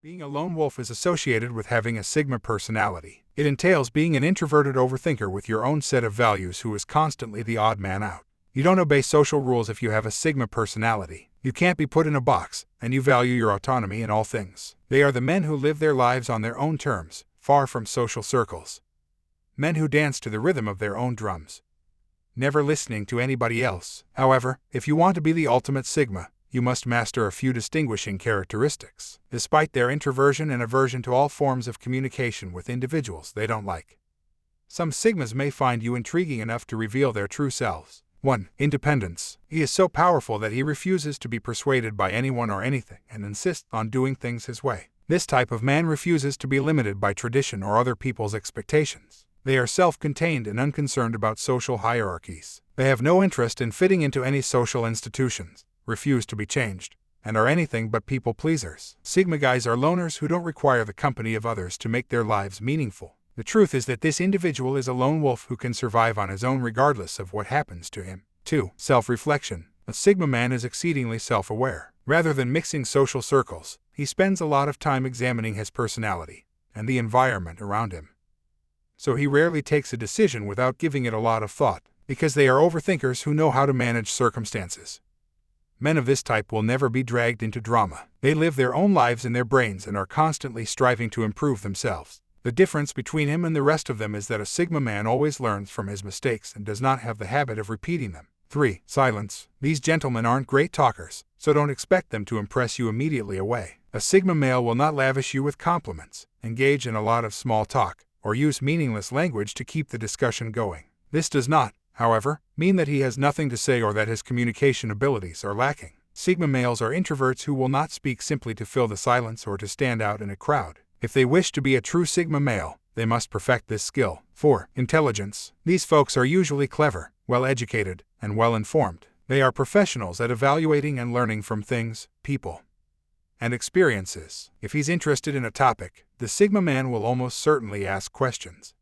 Being a lone wolf is associated with having a Sigma personality. It entails being an introverted overthinker with your own set of values who is constantly the odd man out. You don't obey social rules if you have a Sigma personality. You can't be put in a box, and you value your autonomy in all things. They are the men who live their lives on their own terms, far from social circles. Men who dance to the rhythm of their own drums, never listening to anybody else. However, if you want to be the ultimate Sigma, you must master a few distinguishing characteristics. Despite their introversion and aversion to all forms of communication with individuals they don't like, some Sigmas may find you intriguing enough to reveal their true selves. 1. Independence. He is so powerful that he refuses to be persuaded by anyone or anything and insists on doing things his way. This type of man refuses to be limited by tradition or other people's expectations. They are self-contained and unconcerned about social hierarchies. They have no interest in fitting into any social institutions, refuse to be changed, and are anything but people pleasers. Sigma guys are loners who don't require the company of others to make their lives meaningful. The truth is that this individual is a lone wolf who can survive on his own regardless of what happens to him. 2. Self-reflection. A Sigma man is exceedingly self-aware. Rather than mixing social circles, he spends a lot of time examining his personality and the environment around him. So he rarely takes a decision without giving it a lot of thought, because they are overthinkers who know how to manage circumstances. Men of this type will never be dragged into drama. They live their own lives in their brains and are constantly striving to improve themselves. The difference between him and the rest of them is that a Sigma man always learns from his mistakes and does not have the habit of repeating them. 3. Silence. These gentlemen aren't great talkers, so don't expect them to impress you immediately away. A Sigma male will not lavish you with compliments, engage in a lot of small talk, or use meaningless language to keep the discussion going. This does not, however, mean that he has nothing to say or that his communication abilities are lacking. Sigma males are introverts who will not speak simply to fill the silence or to stand out in a crowd. If they wish to be a true Sigma male, they must perfect this skill. 4. Intelligence. These folks are usually clever, well-educated, and well-informed. They are professionals at evaluating and learning from things, people, and experiences. If he's interested in a topic, the Sigma man will almost certainly ask questions,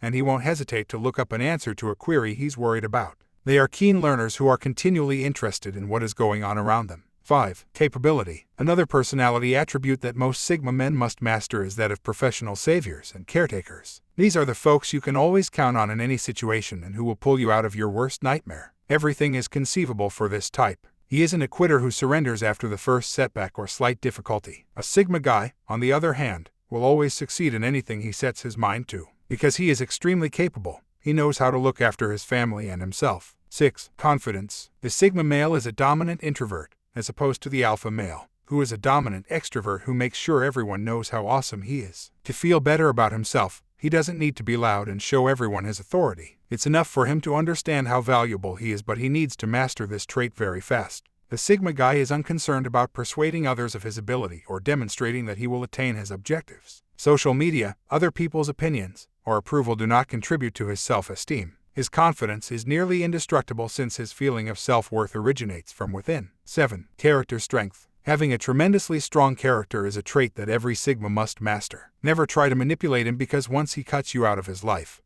and he won't hesitate to look up an answer to a query he's worried about. They are keen learners who are continually interested in what is going on around them. 5. Capability. Another personality attribute that most Sigma men must master is that of professional saviors and caretakers. These are the folks you can always count on in any situation and who will pull you out of your worst nightmare. Everything is conceivable for this type. He isn't a quitter who surrenders after the first setback or slight difficulty. A Sigma guy, on the other hand, will always succeed in anything he sets his mind to. Because he is extremely capable, he knows how to look after his family and himself. 6. Confidence. The Sigma male is a dominant introvert, as opposed to the alpha male, who is a dominant extrovert who makes sure everyone knows how awesome he is. To feel better about himself, he doesn't need to be loud and show everyone his authority. It's enough for him to understand how valuable he is, but he needs to master this trait very fast. The Sigma guy is unconcerned about persuading others of his ability or demonstrating that he will attain his objectives. Social media, other people's opinions, or approval do not contribute to his self-esteem. His confidence is nearly indestructible since his feeling of self-worth originates from within. 7. Character strength. Having a tremendously strong character is a trait that every Sigma must master. Never try to manipulate him, because once he cuts you out of his life,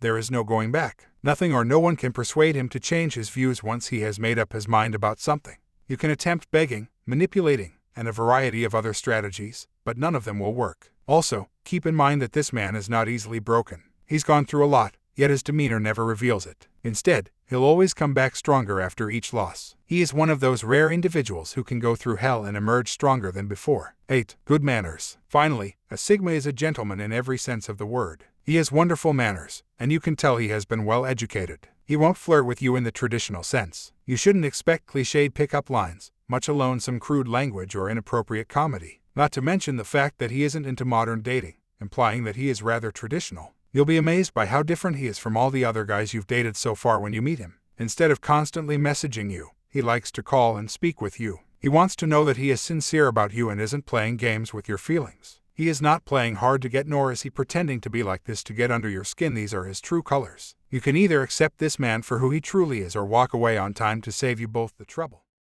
there is no going back. Nothing or no one can persuade him to change his views once he has made up his mind about something. You can attempt begging, manipulating, and a variety of other strategies, but none of them will work. Also, keep in mind that this man is not easily broken. He's gone through a lot, yet his demeanor never reveals it. Instead, he'll always come back stronger after each loss. He is one of those rare individuals who can go through hell and emerge stronger than before. 8. Good manners. Finally, a Sigma is a gentleman in every sense of the word. He has wonderful manners, and you can tell he has been well educated. He won't flirt with you in the traditional sense. You shouldn't expect cliched pickup lines, much alone some crude language or inappropriate comedy. Not to mention the fact that he isn't into modern dating, implying that he is rather traditional. You'll be amazed by how different he is from all the other guys you've dated so far when you meet him. Instead of constantly messaging you, he likes to call and speak with you. He wants to know that he is sincere about you and isn't playing games with your feelings. He is not playing hard to get, nor is he pretending to be like this to get under your skin. These are his true colors. You can either accept this man for who he truly is or walk away on time to save you both the trouble.